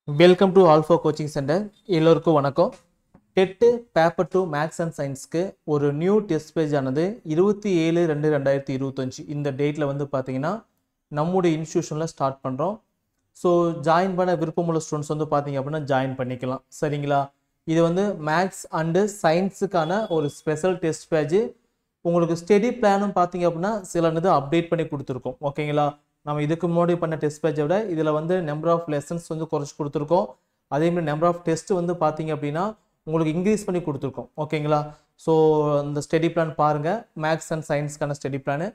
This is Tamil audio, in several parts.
Welcome to alpha coaching centre. எல்லோருக்கும் வணக்கம். டெட்டு பேப்பர் 2 மேக்ஸ் அண்ட் சயின்ஸ்க்கு ஒரு நியூ டெஸ்ட் பேஜ் ஆனது 27/2/2025 இந்த டேட்டில் வந்து பார்த்தீங்கன்னா நம்முடைய இன்ஸ்டியூஷனில் ஸ்டார்ட் பண்ணுறோம். ஸோ ஜாயின் பண்ண விருப்பமுள்ள ஸ்டூடெண்ட்ஸ் வந்து பார்த்தீங்க அப்படின்னா ஜாயின் பண்ணிக்கலாம். சரிங்களா? இது வந்து மேக்ஸ் அண்டு சயின்ஸுக்கான ஒரு ஸ்பெஷல் டெஸ்ட் பேஜ். உங்களுக்கு ஸ்டடி பிளானும் பார்த்தீங்க அப்படின்னா சில இது அப்டேட் பண்ணி கொடுத்துருக்கோம். ஓகேங்களா? நம்ம இதுக்கு முன்னாடி பண்ண டெஸ்ட் பேஜை விட இதில் வந்து நம்பர் ஆஃப் லெசன்ஸ் வந்து குறைச்சி கொடுத்துருக்கோம். அதேமாதிரி நம்பர் ஆஃப் டெஸ்ட் வந்து பார்த்தீங்க அப்படின்னா உங்களுக்கு இன்க்ரீஸ் பண்ணி கொடுத்துருக்கோம். ஓகேங்களா? ஸோ அந்த ஸ்டடி பிளான் பாருங்கள். மேக்ஸ் அண்ட் சயின்ஸ்க்கான ஸ்டடி பிளானு.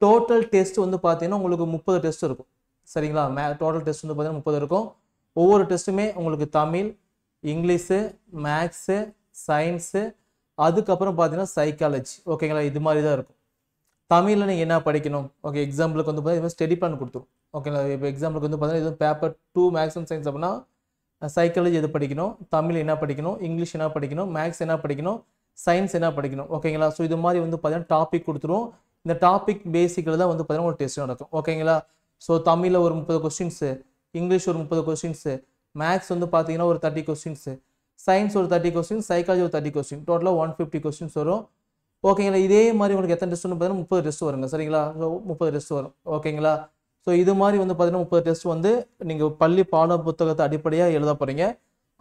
டோட்டல் டெஸ்ட் வந்து பார்த்தீங்கன்னா உங்களுக்கு 30 டெஸ்ட் இருக்கும். சரிங்களா? டோட்டல் டெஸ்ட் வந்து பார்த்தீங்கன்னா 30 இருக்கும். ஒவ்வொரு டெஸ்ட்டுமே உங்களுக்கு தமிழ், இங்கிலீஷு, மேக்ஸு, சயின்ஸு, அதுக்கப்புறம் பார்த்தீங்கன்னா சைக்காலஜி. ஓகேங்களா? இது மாதிரி தான் இருக்கும். தமிழில் நீங்கள் என்ன படிக்கணும்? ஓகே, எக்ஸாம்பிளுக்கு வந்து பார்த்தீங்கன்னா ஸ்டடி பிளான் கொடுத்துரும். ஓகேங்களா? இப்போ எக்ஸாம்பிளுக்கு வந்து பார்த்தீங்கன்னா இது பேப்பர் 2 மேக்ஸ் அண்ட் சயின்ஸ் அப்படின்னா சைக்காலஜி எது படிக்கணும், தமிழ் என்ன படிக்கணும், இங்கிலீஷ் என்ன படிக்கணும், மேக்ஸ் என்ன படிக்கணும், சயின்ஸ் என்ன படிக்கணும். ஓகேங்களா? ஸோ இது மாதிரி வந்து பார்த்தீங்கன்னா டாபிக் கொடுத்துரும். இந்த டாபிக் பேசிக்கில் தான் வந்து பார்த்தீங்கன்னா ஒரு டெஸ்ட் நடக்கும். ஓகேங்களா? ஸோ தமிழில் ஒரு 30 கொஸ்டின்ஸு, இங்கிலீஷ் ஒரு 30 கொஸ்டின்ஸு, மேக்ஸ் வந்து பார்த்தீங்கன்னா ஒரு 30 கொஸ்டின்ஸு, சயின்ஸ் ஒரு 30 கொஸ்டின், சைக்காலஜி ஒரு 30 கொஸ்டின், டோட்டலாக 150 கொஸ்டின்ஸ் வரும். ஓகேங்களா? இதே மாதிரி உங்களுக்கு எத்தனை டெஸ்ட்னு பார்த்தீங்கன்னா 30 டெஸ்ட் வருங்க. சரிங்களா? ஸோ 30 டெஸ்ட் வரும். ஓகேங்களா? ஸோ இது மாதிரி வந்து பார்த்தீங்கன்னா 30 டெஸ்ட் வந்து நீங்கள் பள்ளி பாட புத்தகத்தை அடிப்படையாக எழுத போகிறீங்க.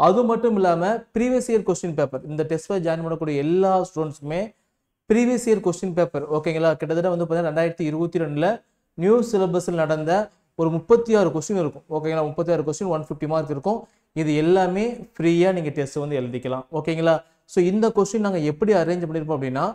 அது மட்டும் இல்லாமல் ப்ரீவியஸ் இயர் கொஸ்டின் பேப்பர், இந்த டெஸ்ட்டில் ஜாயின் பண்ணக்கூடிய எல்லா ஸ்டூடெண்ட்ஸுக்குமே ப்ரீவியஸ் இயர் கொஸ்டின் பேப்பர், ஓகேங்களா, கிட்டத்தட்ட வந்து பார்த்தீங்கன்னா 2022 நியூ சிலபஸில் நடந்த ஒரு 36 கொஸ்டின் இருக்கும். ஓகேங்களா? 36 கொஸ்டின் 150 மார்க் இருக்கும். இது எல்லாமே ஃப்ரீயாக நீங்கள் டெஸ்ட் வந்து எழுதிக்கலாம். ஓகேங்களா? ஸோ இந்த கொஸ்டின் நாங்கள் எப்படி அரேஞ்ச் பண்ணியிருப்போம் அப்படின்னா,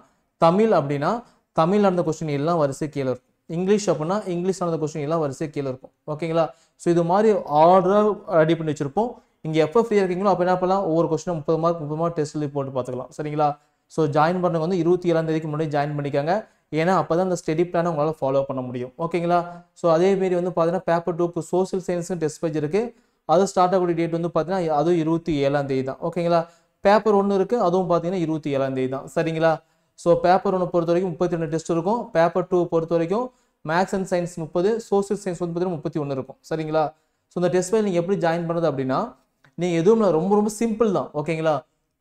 தமிழ் அப்படின்னா தமிழ் நடந்த கொஸ்டின் எல்லாம் வரிசை கீழே இருக்கும். இங்கிலீஷ் அப்படின்னா இங்கிலீஷ் நடந்த கொஸ்டின் எல்லாம் வரிசை கீழே இருக்கும். ஓகேங்களா? ஸோ இது மாதிரி ஆர்டராக ரெடி பண்ணி வச்சிருப்போம். இங்கே எப்போ ஃப்ரீயாக இருக்கீங்களோ அப்போ என்ன பண்ணலாம், ஒவ்வொரு கொஸ்டினும் 30 மார்க் டெஸ்ட் எழுதி போட்டு பார்த்துக்கலாம். சரிங்களா? ஸோ ஜாயின் பண்ணவங்க வந்து 27ஆம் தேதிக்கு முன்னாடி ஜாயின் பண்ணிக்காங்க. ஏன்னா அப்போ தான் அந்த ஸ்டடி பிளானை உங்களால் ஃபாலோ பண்ண முடியும். ஓகேங்களா? ஸோ அதேமாரி வந்து பார்த்தீங்கன்னா பேப்பர் 2க்கு சோசியல் சயின்ஸுக்கு டெஸ்ட் பேஜ் இருக்குது. அது ஸ்டார்ட் ஆகக்கூடிய டேட் வந்து பார்த்தீங்கன்னா அதுவும் 27ஆம் தேதி தான். ஓகேங்களா? பேப்பர் 1 இருக்குது, அதுவும் பார்த்தீங்கன்னா 27ஆம் தேதி தான். சரிங்களா? ஸோ பேப்பர் 1 பொறுத்த வரைக்கும் 32 டெஸ்ட் இருக்கும். பேப்பர் 2 பொறுத்த வரைக்கும் maths and science 30, social science வந்து பார்த்தீங்கன்னா 31 இருக்கும். சரிங்களா? ஸோ இந்த டெஸ்ட் ஃபைல் நீங்கள் எப்படி ஜாயின் பண்ணுறது அப்படின்னா, நீங்கள் எதுவும் ரொம்ப ரொம்ப சிம்பிள் தான். ஓகேங்களா?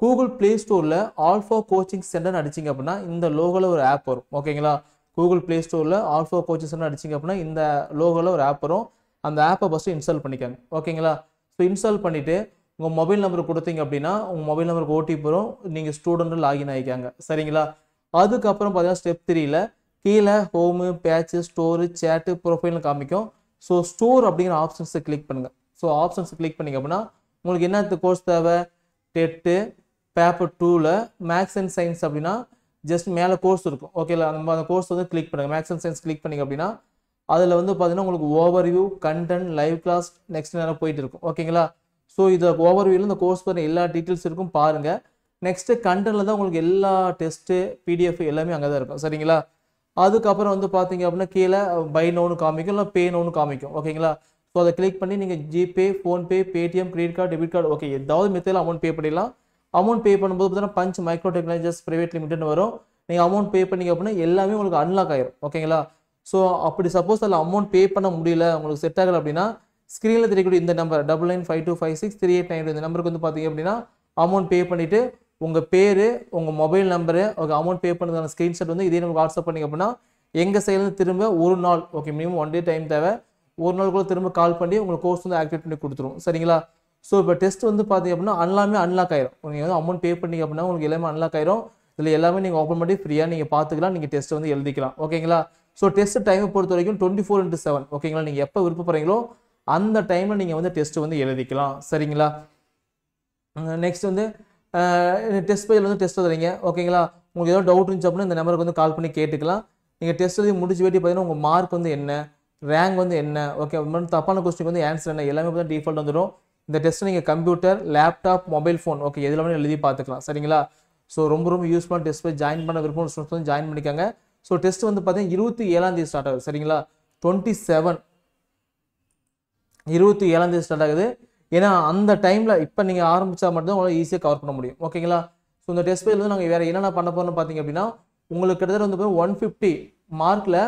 கூகுள் ப்ளே ஸ்டோரில் ஆல்ஃபா கோச்சிங் சென்டர்னு அடிச்சிங்க அப்படின்னா இந்த லோகோவில் ஒரு ஆப் வரும். ஓகேங்களா? கூகுள் ப்ளே ஸ்டோரில் ஆல்ஃபா கோச்சிங் சென்டர் அடிச்சிங்க அப்படின்னா இந்த லோகோவில் ஒரு ஆப் வரும். அந்த ஆப்பை ஃபஸ்ட்டு இன்ஸ்டால் பண்ணிக்காங்க. ஓகேங்களா? ஸோ இன்ஸ்டால் பண்ணிவிட்டு உங்கள் மொபைல் நம்பர் கொடுத்தீங்க அப்படின்னா உங்கள் மொபைல் நம்பருக்கு ஓடிபி வரும். நீங்கள் ஸ்டூடெண்ட்டு லாகின் ஆகிக்காங்க. சரிங்களா? அதுக்கப்புறம் பார்த்தீங்கன்னா ஸ்டெப் 3ல் கீழே ஹோமு, பேட்சு, ஸ்டோரு, சேட்டு, ப்ரொஃபைல்னு காமிக்கும். ஸோ ஸ்டோர் அப்படிங்கிற ஆப்ஷன்ஸை கிளிக் பண்ணுங்கள். ஸோ ஆப்ஷன்ஸை கிளிக் பண்ணிங்க அப்படின்னா உங்களுக்கு என்ன கோர்ஸ் தேவை, டெட்டு பேப்பர் 2ல் மேக்ஸ் அண்ட் சயின்ஸ் அப்படின்னா ஜஸ்ட் மேலே கோர்ஸ் இருக்கும். ஓகேங்களா? நம்ம அந்த கோர்ஸ் வந்து கிளிக் பண்ணுங்கள். மேக்ஸ் அண்ட் சயின்ஸ் கிளிக் பண்ணிங்க அப்படின்னா அதில் வந்து பார்த்தீங்கன்னா உங்களுக்கு overview, content, live class, next நேரம் போயிட்டு இருக்கும். ஓகேங்களா? ஸோ இதை ஓவர்வியூவில் இந்த கோர்ஸ் பண்ண எல்லா டீட்டெயில்ஸ் இருக்கும், பாருங்கள். நெக்ஸ்ட்டு கண்டென்ட்டில் தான் உங்களுக்கு எல்லா டெஸ்ட்டு, பிடிஎஃப் எல்லாமே அங்கே தான் இருக்கும். சரிங்களா? அதுக்கப்புறம் வந்து பார்த்தீங்க அப்படின்னா கீழே பை நோன்னு காமிக்கும், இல்லை பே நோன்னு காமிக்கும். ஓகேங்களா? ஸோ அதை கிளிக் பண்ணி நீங்கள் GPay, PhonePe, Paytm, credit card, debit card, okay ஏதாவது மெத்தடில் அமௌண்ட் பே பண்ணிடலாம். அமௌண்ட் பே பண்ணும்போது பார்த்தீங்கன்னா பஞ்ச் மைக்ரோ டெக்னாலஜிஸ் பிரைவேட் லிமிடெட்னு வரும். நீங்கள் அமௌண்ட் பே பண்ணிங்க அப்படின்னா எல்லாமே உங்களுக்கு அன்லாக் ஆயிரும். ஓகேங்களா? ஸோ அப்படி சப்போஸ் அதில் அமௌண்ட் பே பண்ண முடியல, உங்களுக்கு செட் ஆகலை அப்படின்னா ஸ்க்ரீனில் தெரியக்கூடிய இந்த நம்பர் 9952563892 இந்த நம்பருக்கு வந்து பார்த்தீங்க அப்படின்னா அமௌண்ட் பே பண்ணிவிட்டு உங்கள் பேர், உங்கள் mobile number, okay amount pay பண்ணுறதுக்கான ஸ்க்ரீன்ஷாட் வந்து இதே நமக்கு வாட்ஸ்அப் பண்ணிங்க அப்படின்னா எங்கள் சைட்லேருந்து திரும்ப ஒரு நாள், ஓகே மினிமம் 1 டே டைம் தேவை, ஒரு நாள் கூட திரும்ப கால் பண்ணி உங்களுக்கு கோர்ஸ் வந்து ஆக்டிவேட் பண்ணி கொடுத்துரும். சரிங்களா? ஸோ இப்போ டெஸ்ட் வந்து பார்த்தீங்க அப்படின்னா எல்லாமே அன்லாக் ஆயிரும். நீங்கள் வந்து அமௌண்ட் பே பண்ணிங்க அப்படின்னா உங்களுக்கு எல்லாமே அன்லாக் ஆயிரும். இதில் எல்லாமே நீங்கள் ஓப்பன் பண்ணி ஃப்ரீயாக நீங்கள் பார்த்துக்கலாம், நீங்கள் டெஸ்ட் வந்து எழுதிக்கலாம். ஓகேங்களா? ஸோ டெஸ்ட் டைமை பொறுத்த வரைக்கும் 24/7. ஓகேங்களா? நீங்கள் எப்போ விருப்பப்படுறீங்களோ அந்த டைமில் நீங்கள் வந்து டெஸ்ட் வந்து எழுதிக்கலாம். சரிங்களா? நெக்ஸ்ட் வந்து டெஸ்ட் பேஜில் வந்து டெஸ்ட் எழுதுறீங்க. ஓகேங்களா? உங்களுக்கு ஏதோ டவுட் இருந்துச்சு அப்படின்னா இந்த நம்பருக்கு வந்து கால் பண்ணி கேட்டுக்கலாம். நீங்கள் டெஸ்ட் எழுதி முடிச்சு வேட்டி பார்த்தீங்கன்னா உங்கள் மார்க் வந்து என்ன, ரேங்க் வந்து என்ன, ஓகே தப்பான கொஸ்டின் வந்து ஆன்சர் என்ன எல்லாமே பார்த்தா டிஃபால்ட் வந்துடும். இந்த டெஸ்ட் நீங்கள் computer, laptop, mobile phone, okay எதில் வேணும் எழுதி பார்த்துக்கலாம். சரிங்களா? ஸோ ரொம்ப ரொம்ப யூஸ்ஃபுல்லான டெஸ்ட் பேஜ். ஜாயின் பண்ண விருப்பம் ஸ்டூடெண்ட்ஸ் வந்து ஜாயின் பண்ணிக்காங்க. ஸோ டெஸ்ட் வந்து பார்த்தீங்கன்னா 27ஆம் தேதி ஸ்டார்ட் ஆகுது. சரிங்களா? 27ஆம் தேதி ஸ்டார்ட் ஆகுது. ஏன்னா அந்த டைமில் இப்போ நீங்கள் ஆரம்பித்தா மட்டும்தான் உங்களால் ஈஸியாக கவர் பண்ண முடியும். ஓகேங்களா? ஸோ இந்த டெஸ்ட் பேஜில் வந்து நாங்கள் வேறு என்னென்ன பண்ண போகிறோம்னு பார்த்தீங்க அப்படின்னா உங்களுக்கு கிட்டத்தட்ட வந்து 150 மார்க்கில்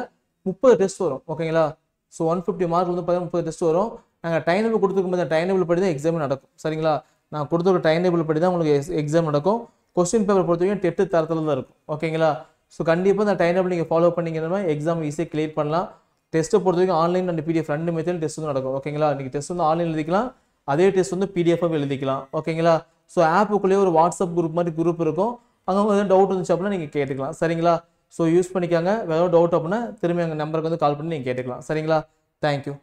30 டெஸ்ட் வரும். ஓகேங்களா? ஸோ 150 மார்க் வந்து பார்த்தீங்கன்னா 30 டெஸ்ட் வரும். நாங்கள் டைம் டேபிள் கொடுத்துருக்கும் அந்த டைம் டேபிள் படி தான் எக்ஸாம் நடக்கும் சரிங்களா. நான் கொடுத்துருக்க டைம் டேபிள் படி தான் உங்களுக்கு எக்ஸாம் நடக்கும். கொஸ்டின் பேப்பர் பொறுத்த வரைக்கும் டெட்டு தரத்தில் தான் இருக்கும் ஓகேங்களா. ஸோ கண்டிப்பாக இந்த டைம் டேபிள் நீங்கள் ஃபாலோ பண்ணிங்கன்னா எக்ஸாம் ஈஸியாக கிளியர் பண்ணலாம். டெஸ்ட்டை பொறுத்த வரைக்கும் ஆன்லைன் அண்ட் பிடிஎஃப் ரெண்டு மெத்தட் டெஸ்ட் வந்து நடக்கும் ஓகேங்களா. நீங்கள் டெஸ்ட் வந்து ஆன்லைன் எழுதிக்கலாம், அதே டெஸ்ட் வந்து பிடிஎஃபாக எழுதிக்கலாம் ஓகேங்களா. ஸோ ஆப்புக்குள்ளேயே ஒரு வாட்ஸ்அப் குரூப் மாதிரி குரூப் இருக்கும், அங்கே எதாவது டவுட் இருந்துச்சு அப்படின்னா நீங்கள் கேட்டுக்கலாம் சரிங்களா. ஸோ யூஸ் பண்ணிக்காங்க. வேறு டவுட் அப்படின்னா திரும்பி எங்கள் நம்பருக்கு வந்து கால் பண்ணி நீங்கள் கேட்டுக்கலாம் சரிங்களா. தேங்க்யூ.